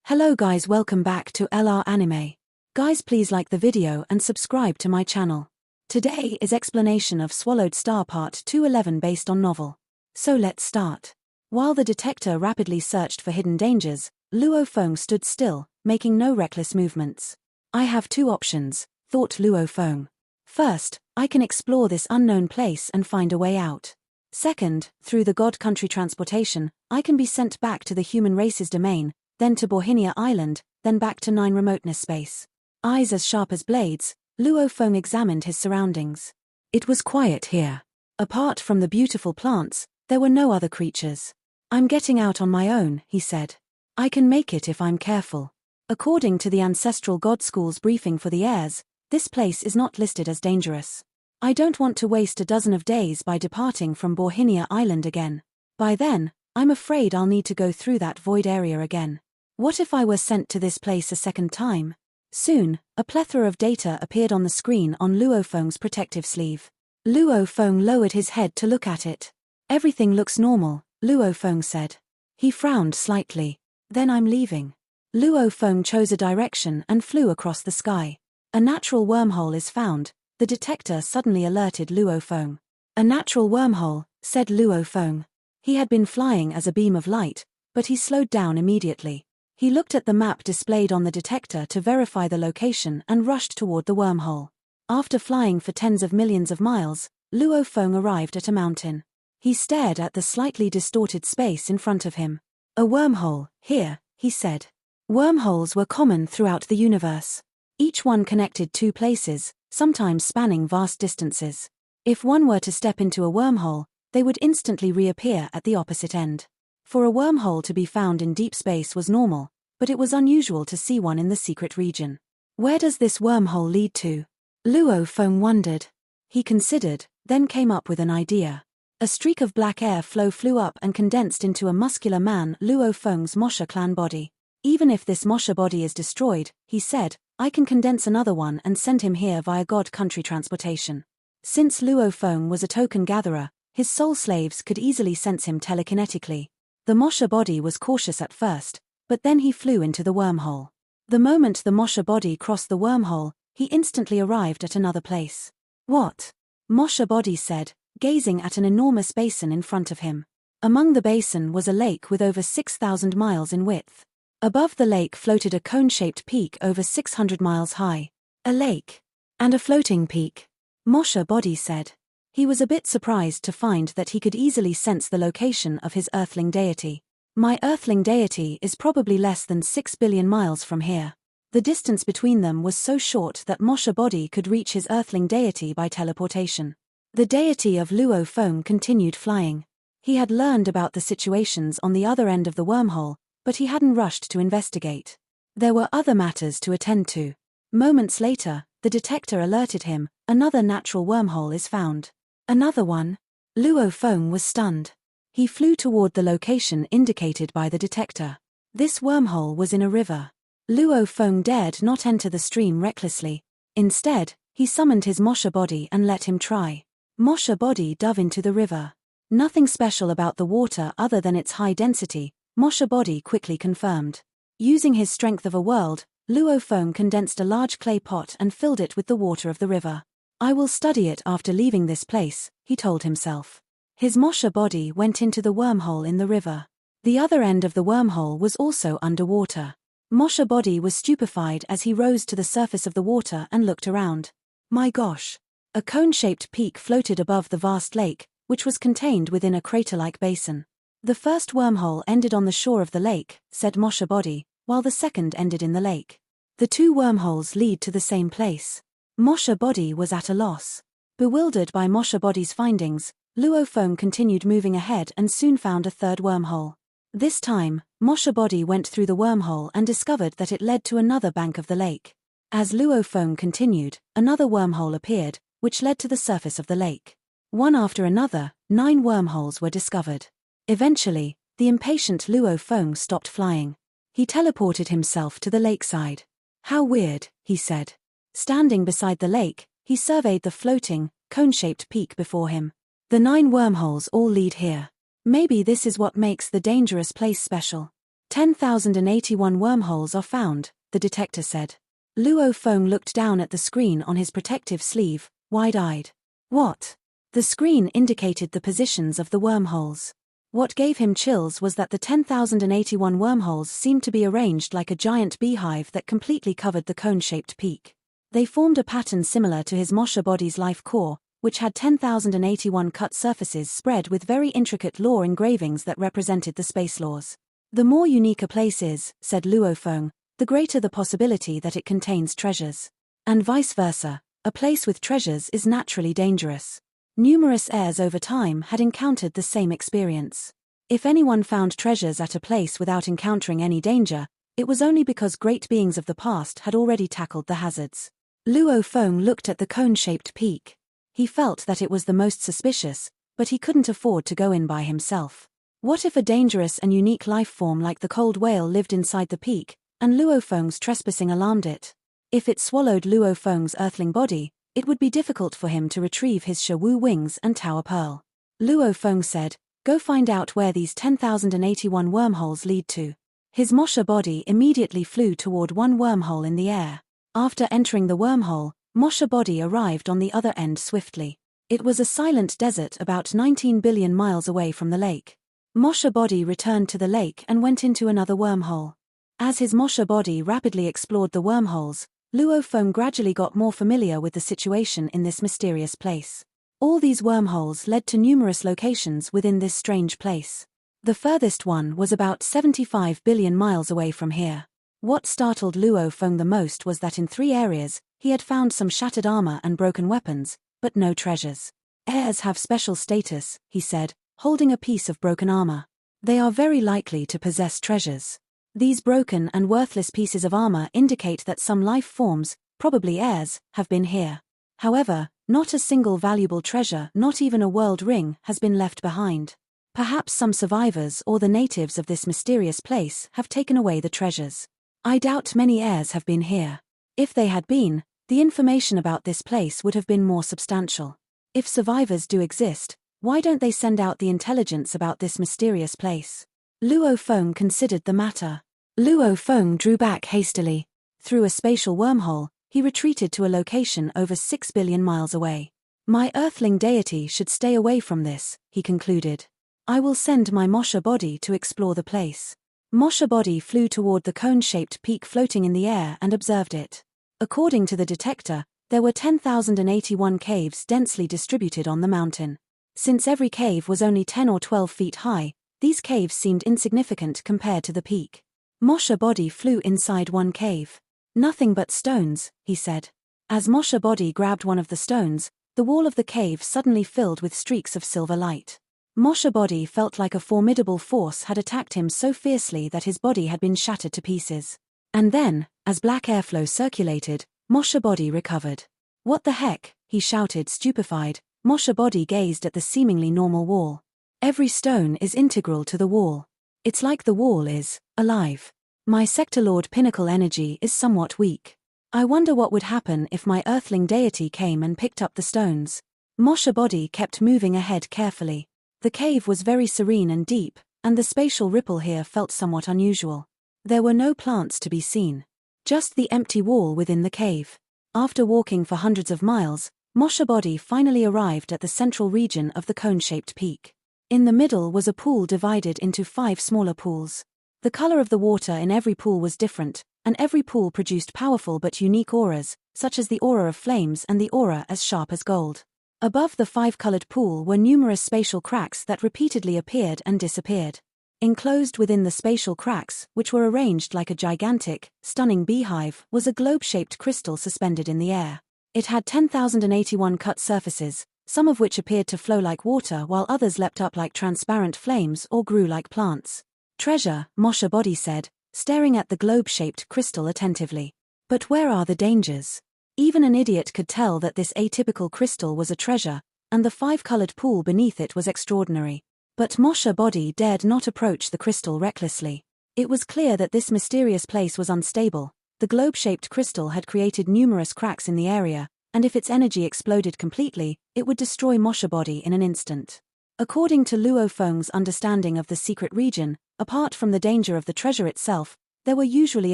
Hello guys, welcome back to LR Anime. Guys, please like the video and subscribe to my channel. Today is explanation of Swallowed Star Part 211 based on novel. So let's start. While the detector rapidly searched for hidden dangers, Luo Feng stood still, making no reckless movements. I have two options, thought Luo Feng. First, I can explore this unknown place and find a way out. Second, through the God Country transportation, I can be sent back to the human race's domain, then to Borhinia Island, then back to 9 remoteness space. Eyes as sharp as blades, Luo Feng examined his surroundings. It was quiet here. Apart from the beautiful plants, there were no other creatures. I'm getting out on my own, he said. I can make it if I'm careful. According to the Ancestral God School's briefing for the heirs, this place is not listed as dangerous. I don't want to waste a dozen of days by departing from Borhinia Island again. By then, I'm afraid I'll need to go through that void area again. What if I were sent to this place a second time? Soon, a plethora of data appeared on the screen on Luo Feng's protective sleeve. Luo Feng lowered his head to look at it. Everything looks normal, Luo Feng said. He frowned slightly. Then I'm leaving. Luo Feng chose a direction and flew across the sky. A natural wormhole is found, the detector suddenly alerted Luo Feng. A natural wormhole, said Luo Feng. He had been flying as a beam of light, but he slowed down immediately. He looked at the map displayed on the detector to verify the location and rushed toward the wormhole. After flying for tens of millions of miles, Luo Feng arrived at a mountain. He stared at the slightly distorted space in front of him. A wormhole, here, he said. Wormholes were common throughout the universe. Each one connected two places, sometimes spanning vast distances. If one were to step into a wormhole, they would instantly reappear at the opposite end. For a wormhole to be found in deep space was normal, but it was unusual to see one in the secret region. Where does this wormhole lead to? Luo Feng wondered. He considered, then came up with an idea. A streak of black air flew up and condensed into a muscular man, Luo Feng's Mosha clan body. Even if this Mosha body is destroyed, he said, I can condense another one and send him here via God Country transportation. Since Luo Feng was a token gatherer, his soul slaves could easily sense him telekinetically. The Mosha body was cautious at first, but then he flew into the wormhole. The moment the Mosha body crossed the wormhole, he instantly arrived at another place. What? Mosha body said, gazing at an enormous basin in front of him. Among the basin was a lake with over 6,000 miles in width. Above the lake floated a cone-shaped peak over 600 miles high. A lake. And a floating peak. Mosha body said. He was a bit surprised to find that he could easily sense the location of his earthling deity. My earthling deity is probably less than 6 billion miles from here. The distance between them was so short that Mosha body could reach his earthling deity by teleportation. The deity of Luo Feng continued flying. He had learned about the situations on the other end of the wormhole, but he hadn't rushed to investigate. There were other matters to attend to. Moments later, the detector alerted him, another natural wormhole is found. Another one? Luo Feng was stunned. He flew toward the location indicated by the detector. This wormhole was in a river. Luo Feng dared not enter the stream recklessly. Instead, he summoned his Mosha body and let him try. Mosha body dove into the river. Nothing special about the water other than its high density, Mosha body quickly confirmed. Using his strength of a world, Luo Feng condensed a large clay pot and filled it with the water of the river. I will study it after leaving this place, he told himself. His Mosha body went into the wormhole in the river. The other end of the wormhole was also underwater. Mosha body was stupefied as he rose to the surface of the water and looked around. My gosh! A cone-shaped peak floated above the vast lake, which was contained within a crater-like basin. The first wormhole ended on the shore of the lake, said Mosha body, while the second ended in the lake. The two wormholes lead to the same place. Mosha body was at a loss. Bewildered by Mosha body's findings, Luo Feng continued moving ahead and soon found a third wormhole. This time, Mosha body went through the wormhole and discovered that it led to another bank of the lake. As Luo Feng continued, another wormhole appeared, which led to the surface of the lake. One after another, 9 wormholes were discovered. Eventually, the impatient Luo Feng stopped flying. He teleported himself to the lakeside. How weird, he said. Standing beside the lake, he surveyed the floating, cone-shaped peak before him. The 9 wormholes all lead here. Maybe this is what makes the dangerous place special. 10,081 wormholes are found, the detector said. Luo Feng looked down at the screen on his protective sleeve, wide-eyed. What? The screen indicated the positions of the wormholes. What gave him chills was that the 10,081 wormholes seemed to be arranged like a giant beehive that completely covered the cone-shaped peak. They formed a pattern similar to his Mosha body's life core, which had 10,081 cut surfaces spread with very intricate law engravings that represented the space laws. The more unique a place is, said Luo Feng, the greater the possibility that it contains treasures. And vice versa, a place with treasures is naturally dangerous. Numerous heirs over time had encountered the same experience. If anyone found treasures at a place without encountering any danger, it was only because great beings of the past had already tackled the hazards. Luo Feng looked at the cone-shaped peak. He felt that it was the most suspicious, but he couldn't afford to go in by himself. What if a dangerous and unique life form like the cold whale lived inside the peak, and Luo Feng's trespassing alarmed it? If it swallowed Luo Feng's earthling body, it would be difficult for him to retrieve his Shawu wings and Tower Pearl. Luo Feng said, "Go find out where these 10,081 wormholes lead to." His Mosha body immediately flew toward one wormhole in the air. After entering the wormhole, Mosha body arrived on the other end swiftly. It was a silent desert about 19 billion miles away from the lake. Mosha body returned to the lake and went into another wormhole. As his Mosha body rapidly explored the wormholes, Luo Feng gradually got more familiar with the situation in this mysterious place. All these wormholes led to numerous locations within this strange place. The furthest one was about 75 billion miles away from here. What startled Luo Feng the most was that in 3 areas, he had found some shattered armor and broken weapons, but no treasures. Heirs have special status, he said, holding a piece of broken armor. They are very likely to possess treasures. These broken and worthless pieces of armor indicate that some life forms, probably heirs, have been here. However, not a single valuable treasure, not even a world ring, has been left behind. Perhaps some survivors or the natives of this mysterious place have taken away the treasures. I doubt many heirs have been here. If they had been, the information about this place would have been more substantial. If survivors do exist, why don't they send out the intelligence about this mysterious place? Luo Feng considered the matter. Luo Feng drew back hastily. Through a spatial wormhole, he retreated to a location over 6 billion miles away. My earthling deity should stay away from this, he concluded. I will send my Mosha body to explore the place. Mosha body flew toward the cone-shaped peak floating in the air and observed it. According to the detector, there were 10,081 caves densely distributed on the mountain. Since every cave was only 10 or 12 feet high, these caves seemed insignificant compared to the peak. Mosha body flew inside one cave. Nothing but stones, he said. As Mosha body grabbed one of the stones, the wall of the cave suddenly filled with streaks of silver light. Mosha body felt like a formidable force had attacked him so fiercely that his body had been shattered to pieces. And then, as black airflow circulated, Mosha body recovered. What the heck, he shouted, stupefied. Mosha body gazed at the seemingly normal wall. Every stone is integral to the wall. It's like the wall is alive. My Sector Lord pinnacle energy is somewhat weak. I wonder what would happen if my earthling deity came and picked up the stones. Mosha body kept moving ahead carefully. The cave was very serene and deep, and the spatial ripple here felt somewhat unusual. There were no plants to be seen. Just the empty wall within the cave. After walking for hundreds of miles, Mosha body finally arrived at the central region of the cone-shaped peak. In the middle was a pool divided into 5 smaller pools. The color of the water in every pool was different, and every pool produced powerful but unique auras, such as the aura of flames and the aura as sharp as gold. Above the 5-colored pool were numerous spatial cracks that repeatedly appeared and disappeared. Enclosed within the spatial cracks, which were arranged like a gigantic, stunning beehive, was a globe-shaped crystal suspended in the air. It had 10,081 cut surfaces, some of which appeared to flow like water while others leapt up like transparent flames or grew like plants. Treasure, Mosha body said, staring at the globe-shaped crystal attentively. But where are the dangers? Even an idiot could tell that this atypical crystal was a treasure, and the 5-colored pool beneath it was extraordinary. But Mosha body dared not approach the crystal recklessly. It was clear that this mysterious place was unstable. The globe-shaped crystal had created numerous cracks in the area, and if its energy exploded completely, it would destroy Mosha body in an instant. According to Luo Feng's understanding of the secret region, apart from the danger of the treasure itself, there were usually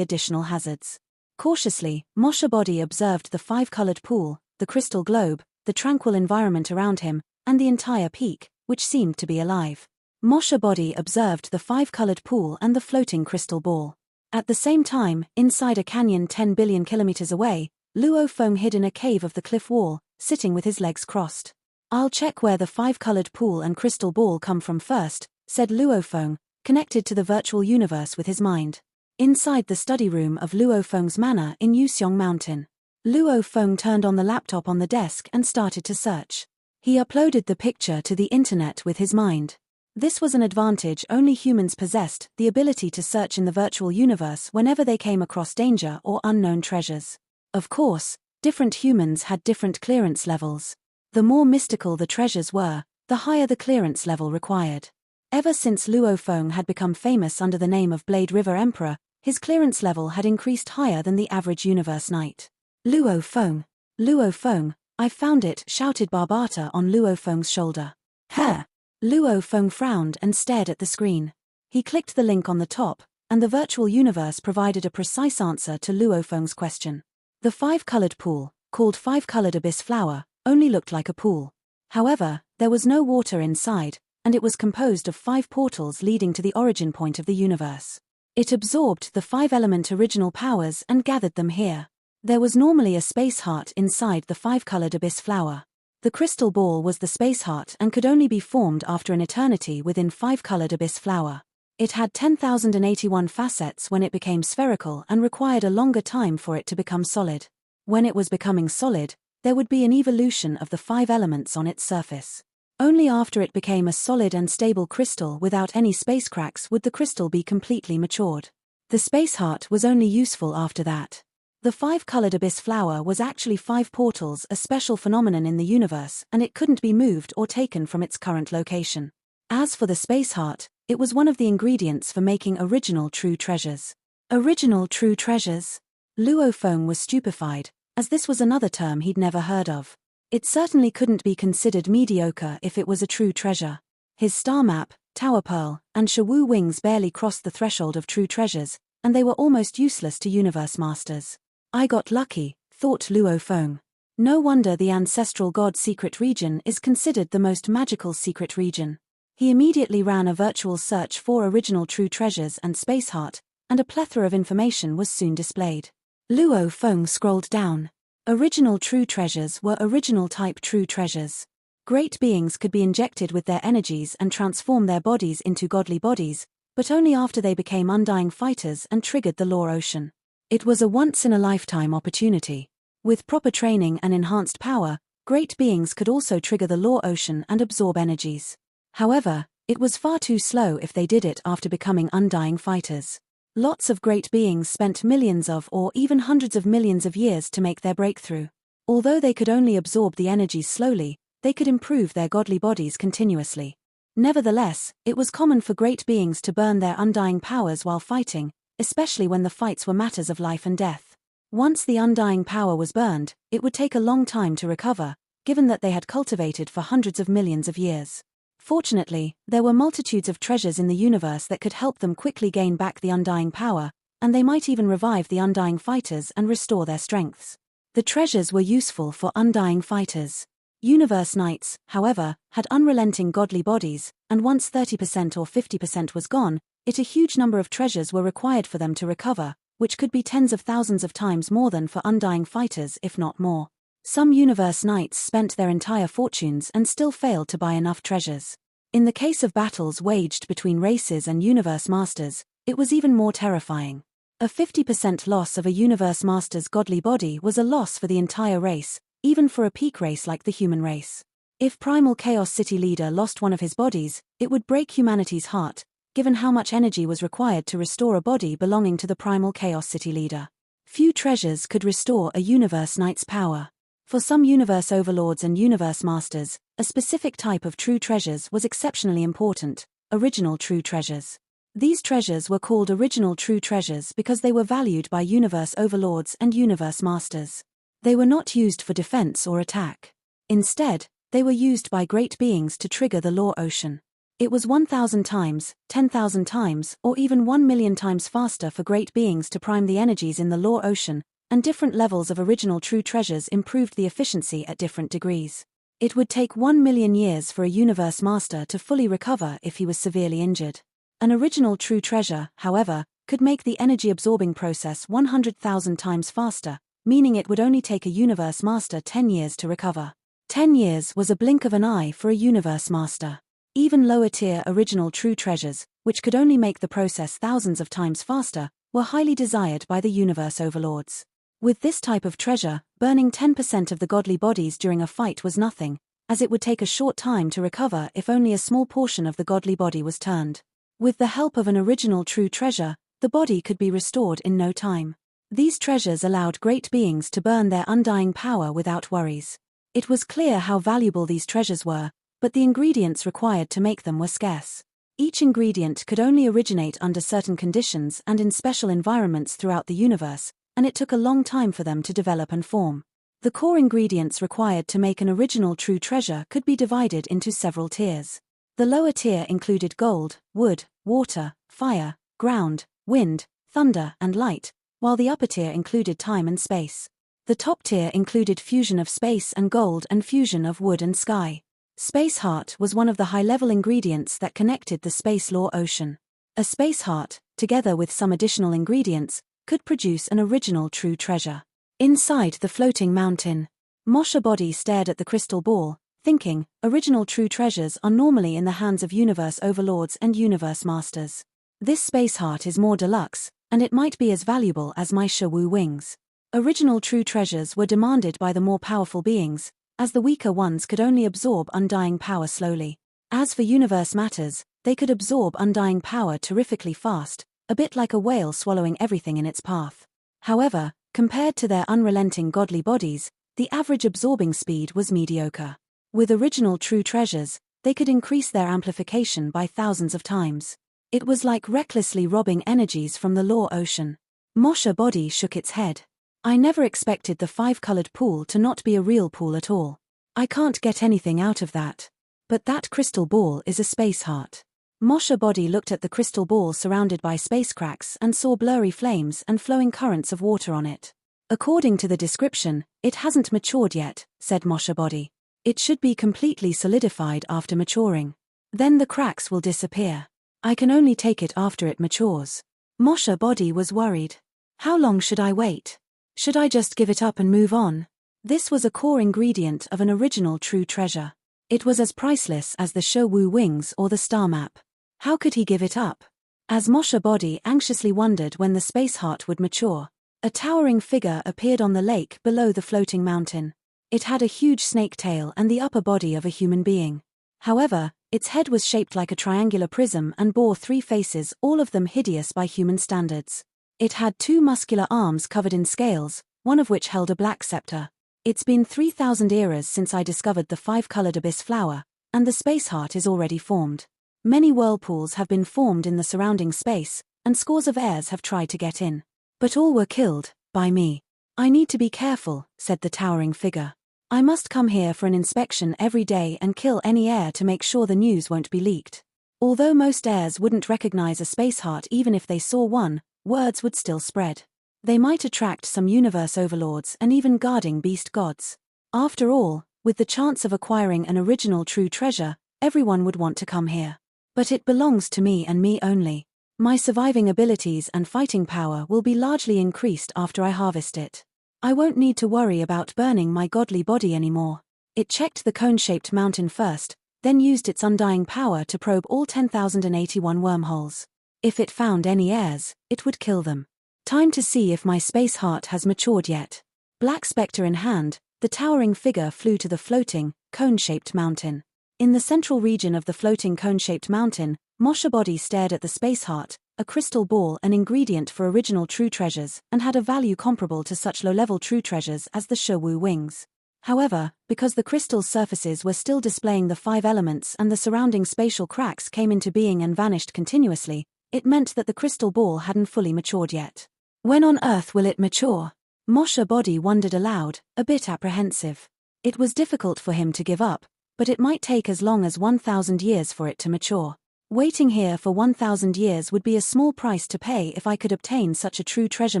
additional hazards. Cautiously, Moshe Body observed the five-colored pool, the crystal globe, the tranquil environment around him, and the entire peak, which seemed to be alive. Moshe Body observed the five-colored pool and the floating crystal ball. At the same time, inside a canyon 10 billion kilometers away, Luo Feng hid in a cave of the cliff wall, sitting with his legs crossed. "I'll check where the five-colored pool and crystal ball come from first," said Luo Feng, connected to the virtual universe with his mind. Inside the study room of Luo Feng's manor in Yuseong Mountain, Luo Feng turned on the laptop on the desk and started to search. He uploaded the picture to the internet with his mind. This was an advantage only humans possessed, the ability to search in the virtual universe whenever they came across danger or unknown treasures. Of course, different humans had different clearance levels. The more mystical the treasures were, the higher the clearance level required. Ever since Luo Feng had become famous under the name of Blade River Emperor, his clearance level had increased higher than the average universe knight. "Luo Feng, I found it," shouted Barbata on Luo Feng's shoulder. "Huh?" Luo Feng frowned and stared at the screen. He clicked the link on the top, and the virtual universe provided a precise answer to Luo Feng's question. The five-colored pool, called five-colored abyss flower, only looked like a pool. However, there was no water inside, and it was composed of 5 portals leading to the origin point of the universe. It absorbed the 5-element original powers and gathered them here. There was normally a space heart inside the 5-colored abyss flower. The crystal ball was the space heart and could only be formed after an eternity within 5-colored abyss flower. It had 10,081 facets when it became spherical and required a longer time for it to become solid. When it was becoming solid, there would be an evolution of the 5 elements on its surface. Only after it became a solid and stable crystal without any space cracks would the crystal be completely matured. The space heart was only useful after that. The 5-colored abyss flower was actually 5 portals, a special phenomenon in the universe, and it couldn't be moved or taken from its current location. As for the space heart, it was one of the ingredients for making original true treasures. Original true treasures? Luo Feng was stupefied, as this was another term he'd never heard of. It certainly couldn't be considered mediocre if it was a true treasure. His star map, tower pearl, and Shawu wings barely crossed the threshold of true treasures, and they were almost useless to universe masters. "I got lucky," thought Luo Feng. No wonder the ancestral god secret region is considered the most magical secret region. He immediately ran a virtual search for original true treasures and space heart, and a plethora of information was soon displayed. Luo Feng scrolled down. Original true treasures were original type true treasures. Great beings could be injected with their energies and transform their bodies into godly bodies, but only after they became undying fighters and triggered the law ocean. It was a once-in-a-lifetime opportunity. With proper training and enhanced power, great beings could also trigger the law ocean and absorb energies. However, it was far too slow if they did it after becoming undying fighters. Lots of great beings spent millions of or even hundreds of millions of years to make their breakthrough. Although they could only absorb the energies slowly, they could improve their godly bodies continuously. Nevertheless, it was common for great beings to burn their undying powers while fighting, especially when the fights were matters of life and death. Once the undying power was burned, it would take a long time to recover, given that they had cultivated for hundreds of millions of years. Fortunately, there were multitudes of treasures in the universe that could help them quickly gain back the undying power, and they might even revive the undying fighters and restore their strengths. The treasures were useful for undying fighters. Universe knights, however, had unrelenting godly bodies, and once 30% or 50% was gone, a huge number of treasures were required for them to recover, which could be tens of thousands of times more than for undying fighters if not more. Some universe knights spent their entire fortunes and still failed to buy enough treasures. In the case of battles waged between races and universe masters, it was even more terrifying. A 50% loss of a universe master's godly body was a loss for the entire race, even for a peak race like the human race. If Primal Chaos City Leader lost one of his bodies, it would break humanity's heart, given how much energy was required to restore a body belonging to the Primal Chaos City Leader. Few treasures could restore a universe knight's power. For some universe overlords and universe masters, a specific type of true treasures was exceptionally important: original true treasures. These treasures were called original true treasures because they were valued by universe overlords and universe masters. They were not used for defense or attack. Instead, They were used by great beings to trigger the law ocean. It was 1,000 times, 10,000 times, or even 1,000,000 times faster for great beings to prime the energies in the law ocean, and different levels of original true treasures improved the efficiency at different degrees. It would take 1,000,000 years for a universe master to fully recover if he was severely injured. An original true treasure, however, could make the energy-absorbing process 100,000 times faster, meaning it would only take a universe master 10 years to recover. 10 years was a blink of an eye for a universe master. Even lower-tier original true treasures, which could only make the process thousands of times faster, were highly desired by the universe overlords. With this type of treasure, burning 10% of the godly bodies during a fight was nothing, as it would take a short time to recover if only a small portion of the godly body was turned. With the help of an original true treasure, the body could be restored in no time. These treasures allowed great beings to burn their undying power without worries. It was clear how valuable these treasures were, but the ingredients required to make them were scarce. Each ingredient could only originate under certain conditions and in special environments throughout the universe, and it took a long time for them to develop and form. The core ingredients required to make an original true treasure could be divided into several tiers. The lower tier included gold, wood, water, fire, ground, wind, thunder, and light, while the upper tier included time and space. The top tier included fusion of space and gold and fusion of wood and sky. Space heart was one of the high-level ingredients that connected the space law ocean. A space heart, together with some additional ingredients, could produce an original true treasure. Inside the floating mountain, Moshe Body stared at the crystal ball, thinking, original true treasures are normally in the hands of universe overlords and universe masters. This space heart is more deluxe, and it might be as valuable as my Shawu wings. Original true treasures were demanded by the more powerful beings, as the weaker ones could only absorb undying power slowly. As for universe matters, they could absorb undying power terrifically fast, a bit like a whale swallowing everything in its path. However, compared to their unrelenting godly bodies, the average absorbing speed was mediocre. With original true treasures, they could increase their amplification by thousands of times. It was like recklessly robbing energies from the law ocean. Moshe Body shook its head. I never expected the five-colored pool to not be a real pool at all. I can't get anything out of that. But that crystal ball is a space heart. Moshe Body looked at the crystal ball surrounded by space cracks and saw blurry flames and flowing currents of water on it. According to the description, it hasn't matured yet, said Moshe Body. It should be completely solidified after maturing. Then the cracks will disappear. I can only take it after it matures. Moshe Body was worried. How long should I wait? Should I just give it up and move on? This was a core ingredient of an original true treasure. It was as priceless as the Shawu wings or the star map. How could he give it up? As Moshe Body anxiously wondered when the space heart would mature, a towering figure appeared on the lake below the floating mountain. It had a huge snake tail and the upper body of a human being. However, its head was shaped like a triangular prism and bore 3 faces, all of them hideous by human standards. It had 2 muscular arms covered in scales, one of which held a black scepter. It's been 3,000 eras since I discovered the 5-colored abyss flower, and the space heart is already formed. Many whirlpools have been formed in the surrounding space, and scores of heirs have tried to get in. But all were killed, by me. I need to be careful, said the towering figure. I must come here for an inspection every day and kill any heir to make sure the news won't be leaked. Although most heirs wouldn't recognize a space heart even if they saw one, words would still spread. They might attract some universe overlords and even guarding beast gods. After all, with the chance of acquiring an original true treasure, everyone would want to come here. But it belongs to me and me only. My surviving abilities and fighting power will be largely increased after I harvest it. I won't need to worry about burning my godly body anymore. It checked the cone-shaped mountain first, then used its undying power to probe all 10,081 wormholes. If it found any heirs, it would kill them. Time to see if my space heart has matured yet. Black spectre in hand, the towering figure flew to the floating, cone-shaped mountain. In the central region of the floating cone-shaped mountain, Moshe Body stared at the space heart, a crystal ball, an ingredient for original true treasures, and had a value comparable to such low-level true treasures as the Shawu wings. However, because the crystal's surfaces were still displaying the 5 elements and the surrounding spatial cracks came into being and vanished continuously, it meant that the crystal ball hadn't fully matured yet. When on Earth will it mature? Moshe Body wondered aloud, a bit apprehensive. It was difficult for him to give up, but it might take as long as 1,000 years for it to mature. Waiting here for 1,000 years would be a small price to pay if I could obtain such a true treasure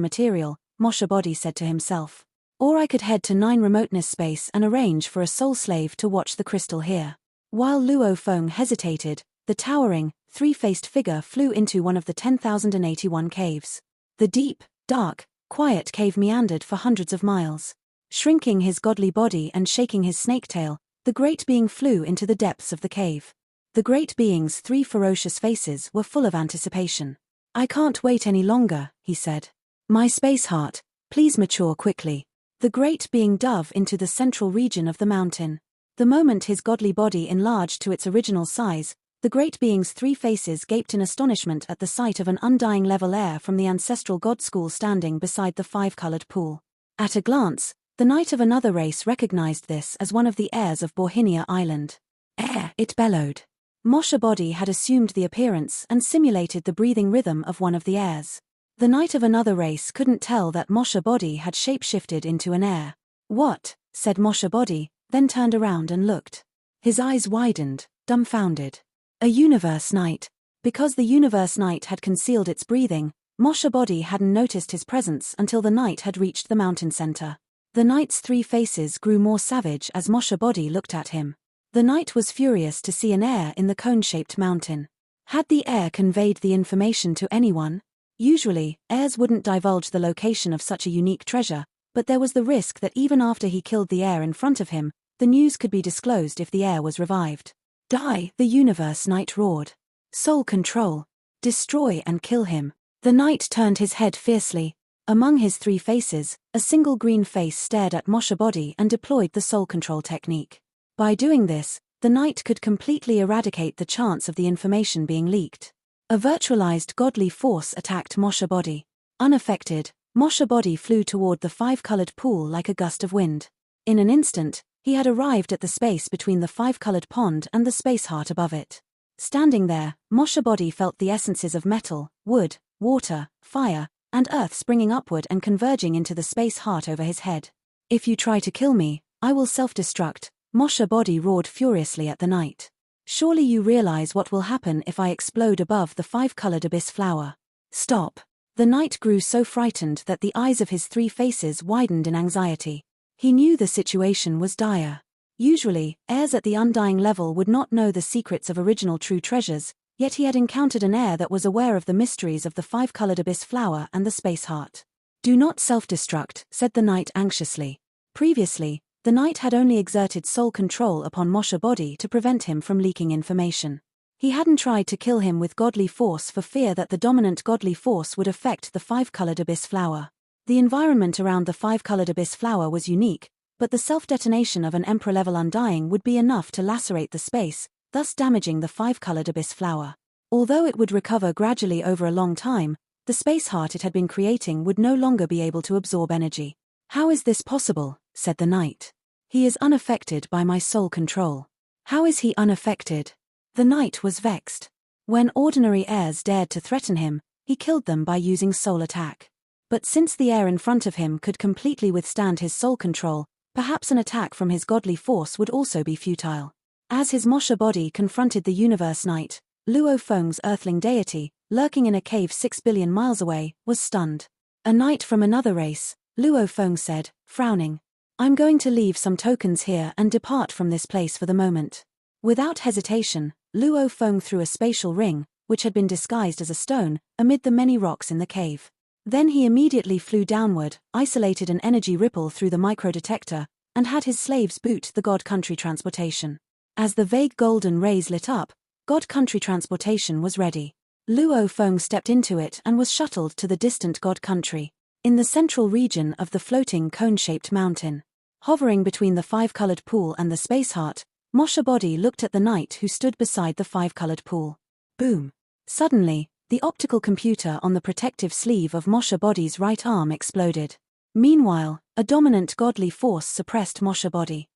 material, Mosha Body said to himself. Or I could head to 9 remoteness space and arrange for a soul slave to watch the crystal here. While Luo Feng hesitated, the towering, three-faced figure flew into one of the 10,081 caves. The deep, dark, quiet cave meandered for hundreds of miles. Shrinking his godly body and shaking his snake tail, the great being flew into the depths of the cave. The great being's 3 ferocious faces were full of anticipation. I can't wait any longer, he said. My space heart, please mature quickly. The great being dove into the central region of the mountain. The moment his godly body enlarged to its original size, the great being's 3 faces gaped in astonishment at the sight of an undying level heir from the ancestral god school standing beside the 5-colored pool. At a glance, the knight of another race recognized this as one of the heirs of Borhinia Island. Heir, it bellowed. Mosha Body had assumed the appearance and simulated the breathing rhythm of one of the heirs. The knight of another race couldn't tell that Mosha Body had shapeshifted into an heir. What? Said Mosha Body, then turned around and looked. His eyes widened, dumbfounded. A universe knight. Because the universe knight had concealed its breathing, Mosha Body hadn't noticed his presence until the knight had reached the mountain center. The knight's 3 faces grew more savage as Mosha Body looked at him. The knight was furious to see an heir in the cone-shaped mountain. Had the heir conveyed the information to anyone? Usually, heirs wouldn't divulge the location of such a unique treasure, but there was the risk that even after he killed the heir in front of him, the news could be disclosed if the heir was revived. Die, the universe knight roared. Soul control. Destroy and kill him. The knight turned his head fiercely. Among his 3 faces, a single green face stared at Mosha Body and deployed the soul control technique. By doing this, the knight could completely eradicate the chance of the information being leaked. A virtualized godly force attacked Mosha Body. Unaffected, Mosha Body flew toward the 5-colored pool like a gust of wind. In an instant, he had arrived at the space between the 5-colored pond and the space heart above it. Standing there, Mosha Body felt the essences of metal, wood, water, fire, and earth springing upward and converging into the space heart over his head. If you try to kill me, I will self-destruct, Mosha Body roared furiously at the knight. Surely you realize what will happen if I explode above the 5-colored abyss flower. Stop. The knight grew so frightened that the eyes of his 3 faces widened in anxiety. He knew the situation was dire. Usually, heirs at the undying level would not know the secrets of original true treasures, yet he had encountered an heir that was aware of the mysteries of the 5-colored abyss flower and the space heart. Do not self-destruct, said the knight anxiously. Previously, the knight had only exerted soul control upon Mosha Body to prevent him from leaking information. He hadn't tried to kill him with godly force for fear that the dominant godly force would affect the 5-colored abyss flower. The environment around the 5-colored abyss flower was unique, but the self-detonation of an Emperor-level undying would be enough to lacerate the space, thus damaging the 5-colored abyss flower. Although it would recover gradually over a long time, the space heart it had been creating would no longer be able to absorb energy. How is this possible? Said the knight. He is unaffected by my soul control. How is he unaffected? The knight was vexed. When ordinary heirs dared to threaten him, he killed them by using soul attack. But since the heir in front of him could completely withstand his soul control, perhaps an attack from his godly force would also be futile. As his Mosha Body confronted the universe knight, Luo Feng's earthling deity, lurking in a cave 6 billion miles away, was stunned. A knight from another race, Luo Feng said, frowning. I'm going to leave some tokens here and depart from this place for the moment. Without hesitation, Luo Feng threw a spatial ring, which had been disguised as a stone, amid the many rocks in the cave. Then he immediately flew downward, isolated an energy ripple through the microdetector, and had his slaves boot the God Country transportation. As the vague golden rays lit up, God Country transportation was ready. Luo Feng stepped into it and was shuttled to the distant God Country, in the central region of the floating cone-shaped mountain. Hovering between the 5-colored pool and the space heart, Mosha Body looked at the knight who stood beside the 5-colored pool. Boom. Suddenly, the optical computer on the protective sleeve of Mosha Body's right arm exploded. Meanwhile, a dominant godly force suppressed Mosha Body.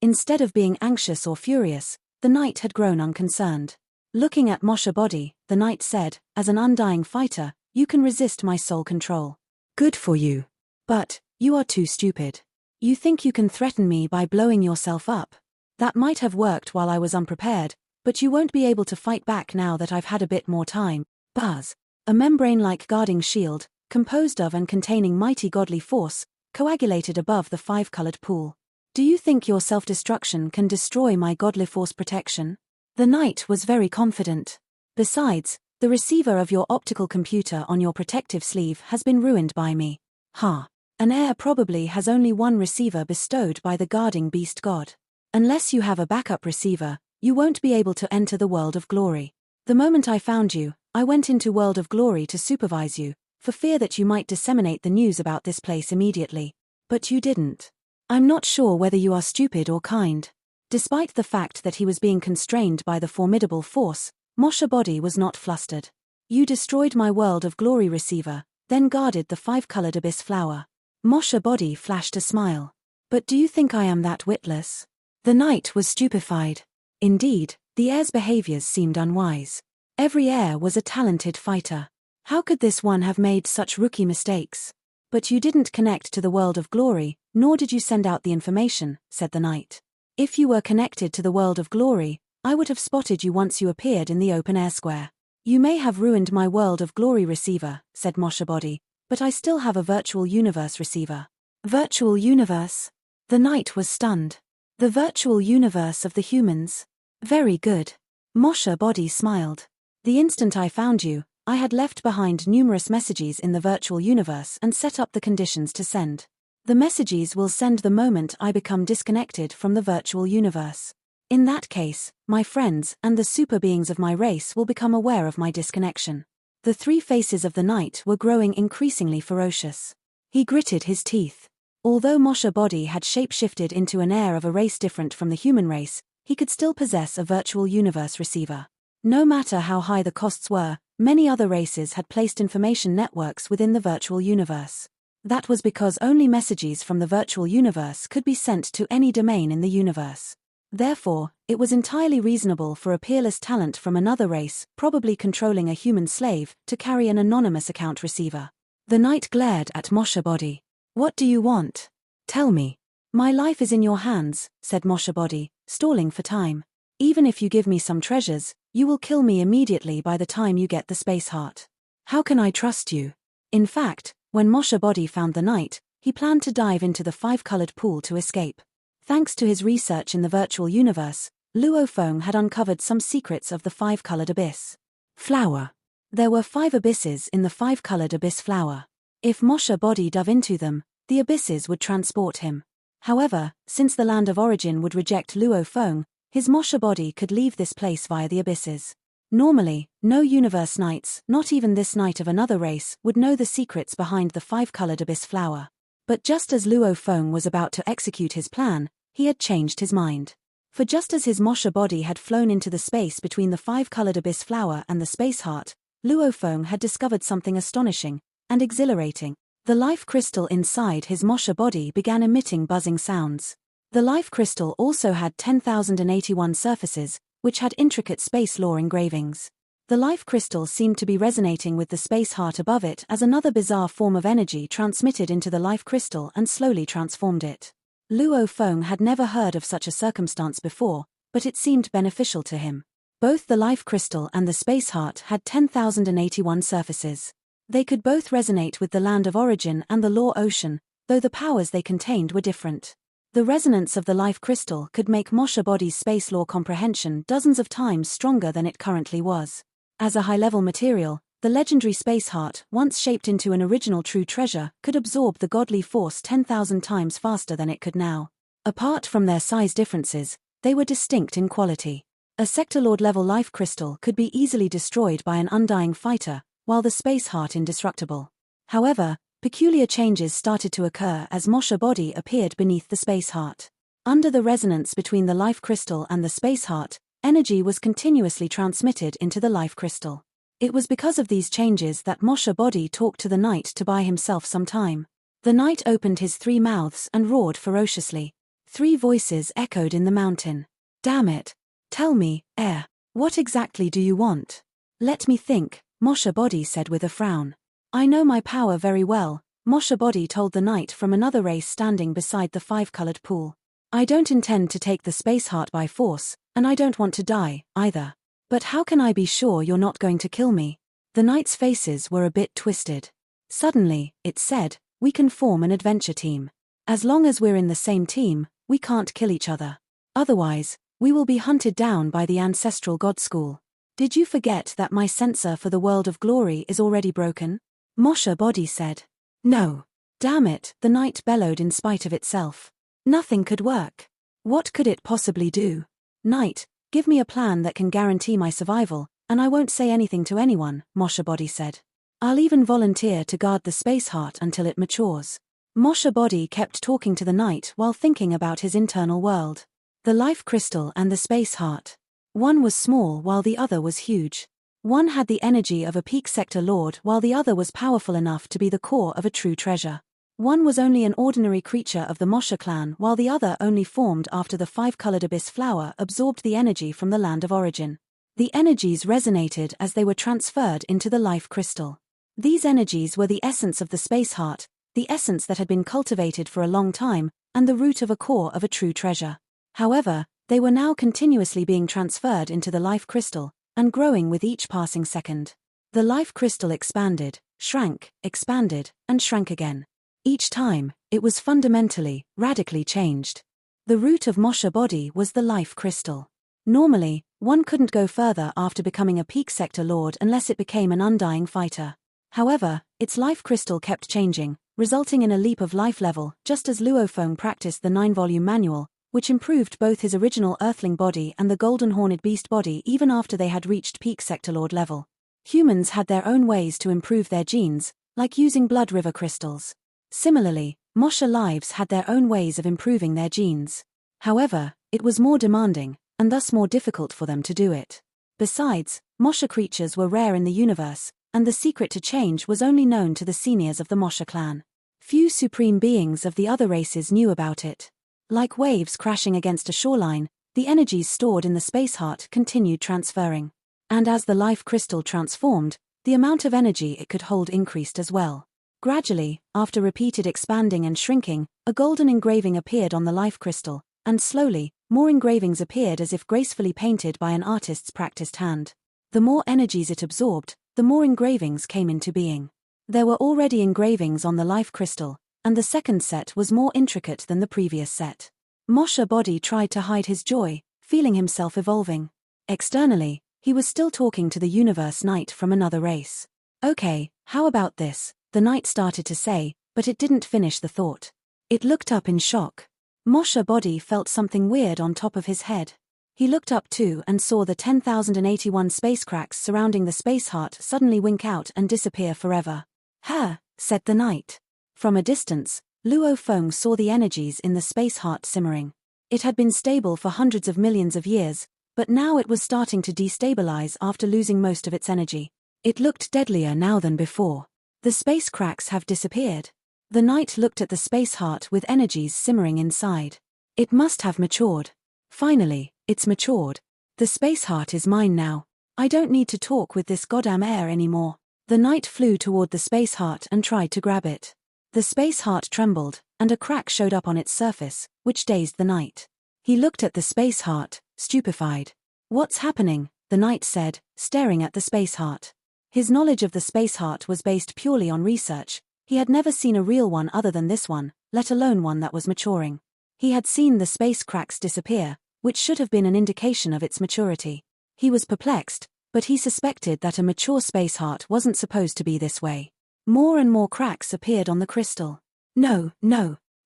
Instead of being anxious or furious, the knight had grown unconcerned. Looking at Mosha Body, the knight said, as an undying fighter, you can resist my soul control. Good for you. But, you are too stupid. You think you can threaten me by blowing yourself up? That might have worked while I was unprepared, but you won't be able to fight back now that I've had a bit more time. Buzz. A membrane-like guarding shield, composed of and containing mighty godly force, coagulated above the five-colored pool. Do you think your self-destruction can destroy my godly force protection? The knight was very confident. Besides, the receiver of your optical computer on your protective sleeve has been ruined by me. Ha. An heir probably has only one receiver bestowed by the guarding beast god. Unless you have a backup receiver, you won't be able to enter the world of glory. The moment I found you, I went into World of Glory to supervise you, for fear that you might disseminate the news about this place immediately. But you didn't. I'm not sure whether you are stupid or kind. Despite the fact that he was being constrained by the formidable force, Moshe Body was not flustered. You destroyed my World of Glory receiver, then guarded the five-colored abyss flower. Moshe Body flashed a smile. But do you think I am that witless? The knight was stupefied. Indeed, the heir's behaviors seemed unwise. Every heir was a talented fighter. How could this one have made such rookie mistakes? But you didn't connect to the World of Glory, nor did you send out the information, said the knight. If you were connected to the World of Glory, I would have spotted you once you appeared in the open air square. You may have ruined my World of Glory receiver, said Moshe Body, but I still have a virtual universe receiver. Virtual universe? The knight was stunned. The virtual universe of the humans. Very good. Moshe Body smiled. The instant I found you, I had left behind numerous messages in the virtual universe and set up the conditions to send. The messages will send the moment I become disconnected from the virtual universe. In that case, my friends and the super beings of my race will become aware of my disconnection. The three faces of the knight were growing increasingly ferocious. He gritted his teeth. Although Moshe Body had shapeshifted into an heir of a race different from the human race, he could still possess a virtual universe receiver. No matter how high the costs were, many other races had placed information networks within the virtual universe. That was because only messages from the virtual universe could be sent to any domain in the universe. Therefore, it was entirely reasonable for a peerless talent from another race, probably controlling a human slave, to carry an anonymous account receiver. The knight glared at Moshe Body. What do you want? Tell me. My life is in your hands, said Moshe Body, stalling for time. Even if you give me some treasures, you will kill me immediately by the time you get the space heart. How can I trust you? In fact, when Moshe Body found the knight, he planned to dive into the five-colored pool to escape. Thanks to his research in the virtual universe, Luo Feng had uncovered some secrets of the five-colored abyss flower. There were 5 abysses in the five-colored abyss flower. If Moshe Body dove into them, the abysses would transport him. However, since the land of origin would reject Luo Feng, his Moshe Body could leave this place via the abysses. Normally, no universe knights, not even this knight of another race, would know the secrets behind the five-colored abyss flower. But just as Luo Feng was about to execute his plan, he had changed his mind. For just as his Moshe Body had flown into the space between the five-colored abyss flower and the space heart, Luo Feng had discovered something astonishing and exhilarating. The life crystal inside his Moshe Body began emitting buzzing sounds. The life crystal also had 10,081 surfaces, which had intricate space law engravings. The life crystal seemed to be resonating with the space heart above it as another bizarre form of energy transmitted into the life crystal and slowly transformed it. Luo Feng had never heard of such a circumstance before, but it seemed beneficial to him. Both the life crystal and the space heart had 10,081 surfaces. They could both resonate with the land of origin and the law ocean, though the powers they contained were different. The resonance of the life crystal could make Moshe Body's space law comprehension dozens of times stronger than it currently was. As a high-level material, the legendary space heart, once shaped into an original true treasure, could absorb the godly force 10,000 times faster than it could now. Apart from their size differences, they were distinct in quality. A Sector Lord-level life crystal could be easily destroyed by an undying fighter, while the space heart indestructible. However, peculiar changes started to occur as Moshe Body appeared beneath the space heart. Under the resonance between the life crystal and the space heart, energy was continuously transmitted into the life crystal. It was because of these changes that Moshe Body talked to the knight to buy himself some time. The knight opened his 3 mouths and roared ferociously. 3 voices echoed in the mountain. Damn it. Tell me, heir, what exactly do you want? Let me think, Moshe Body said with a frown. I know my power very well, Moshe Body told the knight from another race standing beside the five-colored pool. I don't intend to take the space heart by force, and I don't want to die, either. But how can I be sure you're not going to kill me? The knights' faces were a bit twisted. Suddenly, it said, we can form an adventure team. As long as we're in the same team, we can't kill each other. Otherwise, we will be hunted down by the ancestral god school. Did you forget that my sensor for the world of glory is already broken? Mosha Body said. No. Damn it, the knight bellowed in spite of itself. Nothing could work. What could it possibly do? Knight, give me a plan that can guarantee my survival, and I won't say anything to anyone, Mosha Body said. I'll even volunteer to guard the space heart until it matures. Mosha Body kept talking to the knight while thinking about his internal world. The life crystal and the space heart. One was small while the other was huge. One had the energy of a peak sector lord while the other was powerful enough to be the core of a true treasure. One was only an ordinary creature of the Mosha clan while the other only formed after the five-colored abyss flower absorbed the energy from the land of origin. The energies resonated as they were transferred into the life crystal. These energies were the essence of the space heart, the essence that had been cultivated for a long time, and the root of a core of a true treasure. However, they were now continuously being transferred into the life crystal, and growing with each passing second. The life crystal expanded, shrank, expanded, and shrank again. Each time, it was fundamentally, radically changed. The root of Mosha Body was the life crystal. Normally, one couldn't go further after becoming a peak sector lord unless it became an undying fighter. However, its life crystal kept changing, resulting in a leap of life level just as Luofeng practiced the 9-volume manual, which improved both his original earthling body and the golden horned beast body even after they had reached peak sector lord level. Humans had their own ways to improve their genes, like using blood river crystals. Similarly, Mosha lives had their own ways of improving their genes. However, it was more demanding, and thus more difficult for them to do it. Besides, Mosha creatures were rare in the universe, and the secret to change was only known to the seniors of the Mosha clan. Few supreme beings of the other races knew about it. Like waves crashing against a shoreline, the energies stored in the space heart continued transferring. And as the life crystal transformed, the amount of energy it could hold increased as well. Gradually, after repeated expanding and shrinking, a golden engraving appeared on the life crystal, and slowly, more engravings appeared as if gracefully painted by an artist's practiced hand. The more energies it absorbed, the more engravings came into being. There were already engravings on the life crystal, and the second set was more intricate than the previous set. Mosha Body tried to hide his joy, feeling himself evolving. Externally, he was still talking to the universe knight from another race. Okay, how about this? The knight started to say, but it didn't finish the thought. It looked up in shock. Mosha Body felt something weird on top of his head. He looked up too and saw the 10,081 space cracks surrounding the space heart suddenly wink out and disappear forever. "Ha," said the knight. From a distance, Luofeng saw the energies in the space heart simmering. It had been stable for hundreds of millions of years, but now it was starting to destabilize after losing most of its energy. It looked deadlier now than before. The space cracks have disappeared. The knight looked at the space heart with energies simmering inside. It must have matured. Finally, it's matured. The space heart is mine now. I don't need to talk with this goddamn air anymore. The knight flew toward the space heart and tried to grab it. The space heart trembled, and a crack showed up on its surface, which dazed the knight. He looked at the space heart, stupefied. "What's happening?" the knight said, staring at the space heart. His knowledge of the space heart was based purely on research. He had never seen a real one other than this one, let alone one that was maturing. He had seen the space cracks disappear, which should have been an indication of its maturity. He was perplexed, but he suspected that a mature space heart wasn't supposed to be this way. More and more cracks appeared on the crystal. No.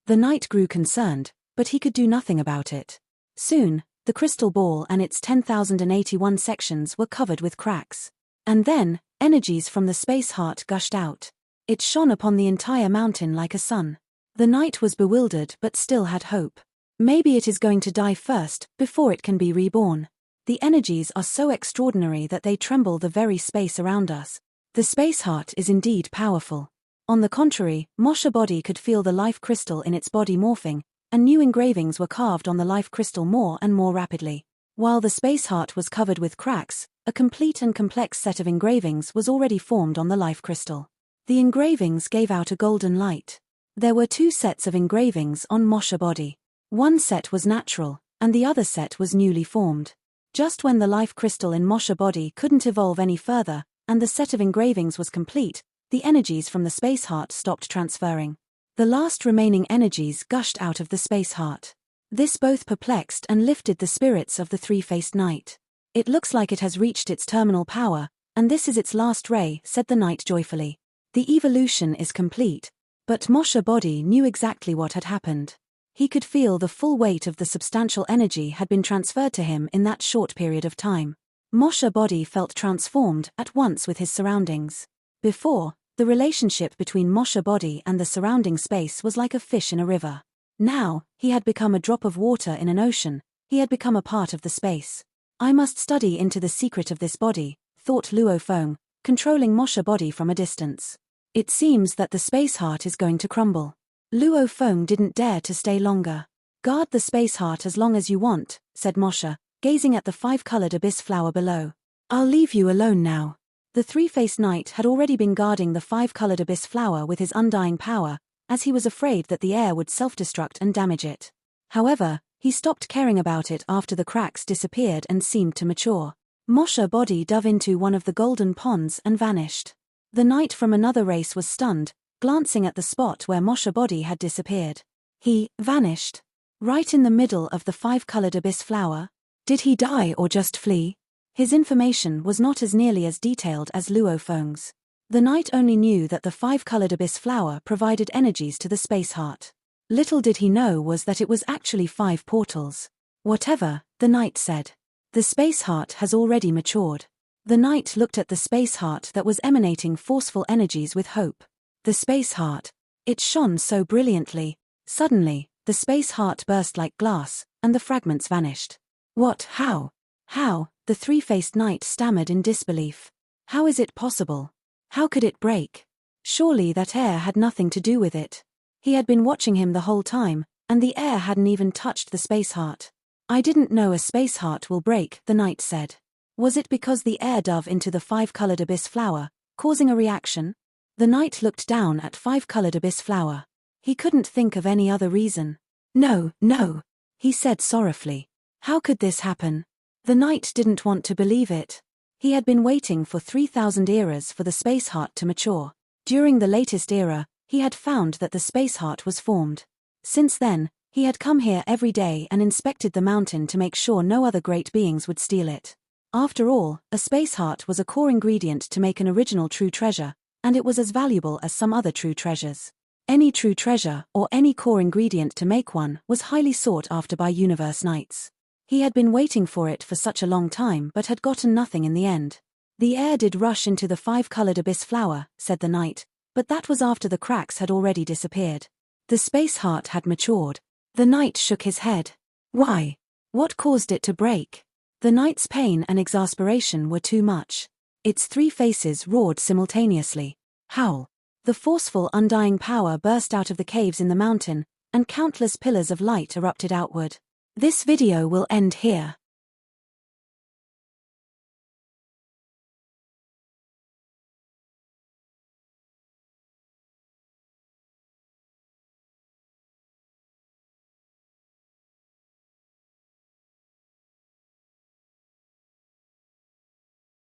The knight grew concerned, but he could do nothing about it. Soon, the crystal ball and its 10,081 sections were covered with cracks. And then, energies from the space heart gushed out. It shone upon the entire mountain like a sun. The knight was bewildered but still had hope. Maybe it is going to die first, before it can be reborn. The energies are so extraordinary that they tremble the very space around us. The space heart is indeed powerful. On the contrary, Mosha Body could feel the life crystal in its body morphing, and new engravings were carved on the life crystal more and more rapidly. While the space heart was covered with cracks, a complete and complex set of engravings was already formed on the life crystal. The engravings gave out a golden light. There were 2 sets of engravings on Mosha Body. One set was natural, and the other set was newly formed. Just when the life crystal in Mosha body couldn't evolve any further, and the set of engravings was complete, the energies from the space heart stopped transferring. The last remaining energies gushed out of the space heart. This both perplexed and lifted the spirits of the three-faced knight. It looks like it has reached its terminal power, and this is its last ray, said the knight joyfully. The evolution is complete. But Mosha body knew exactly what had happened. He could feel the full weight of the substantial energy had been transferred to him in that short period of time. Mosha body felt transformed at once with his surroundings. Before, the relationship between Mosha body and the surrounding space was like a fish in a river. Now, he had become a drop of water in an ocean. He had become a part of the space. I must study into the secret of this body, thought Luo Feng, controlling Mosha body from a distance. It seems that the space heart is going to crumble. Luo Feng didn't dare to stay longer. Guard the space heart as long as you want, said Mosha, gazing at the five-colored abyss flower below. I'll leave you alone now. The three-faced knight had already been guarding the five-colored abyss flower with his undying power, as he was afraid that the air would self-destruct and damage it. However, he stopped caring about it after the cracks disappeared and seemed to mature. Mosha body dove into one of the golden ponds and vanished. The knight from another race was stunned, glancing at the spot where Mosha body had disappeared. He vanished. Right in the middle of the five-colored abyss flower? Did he die or just flee? His information was not as nearly as detailed as Luo Feng's. The knight only knew that the five-colored abyss flower provided energies to the space heart. Little did he know was that it was actually 5 portals. Whatever, the knight said. The space heart has already matured. The knight looked at the space heart that was emanating forceful energies with hope. The space heart. It shone so brilliantly. Suddenly, the space heart burst like glass, and the fragments vanished. What? How? How? The three-faced knight stammered in disbelief. How is it possible? How could it break? Surely that air had nothing to do with it. He had been watching him the whole time, and the air hadn't even touched the space heart. I didn't know a space heart will break, the knight said. Was it because the air dove into the five-colored abyss flower, causing a reaction? The knight looked down at five-colored abyss flower. He couldn't think of any other reason. No, no, he said sorrowfully. How could this happen? The knight didn't want to believe it. He had been waiting for 3,000 eras for the space heart to mature. During the latest era, he had found that the space heart was formed. Since then, he had come here every day and inspected the mountain to make sure no other great beings would steal it. After all, a space heart was a core ingredient to make an original true treasure, and it was as valuable as some other true treasures. Any true treasure, or any core ingredient to make one, was highly sought after by universe knights. He had been waiting for it for such a long time but had gotten nothing in the end. The air did rush into the five-colored abyss flower, said the knight, but that was after the cracks had already disappeared. The space heart had matured. The knight shook his head. Why? What caused it to break? The knight's pain and exasperation were too much. Its 3 faces roared simultaneously. Howl. The forceful undying power burst out of the caves in the mountain, and countless pillars of light erupted outward. This video will end here.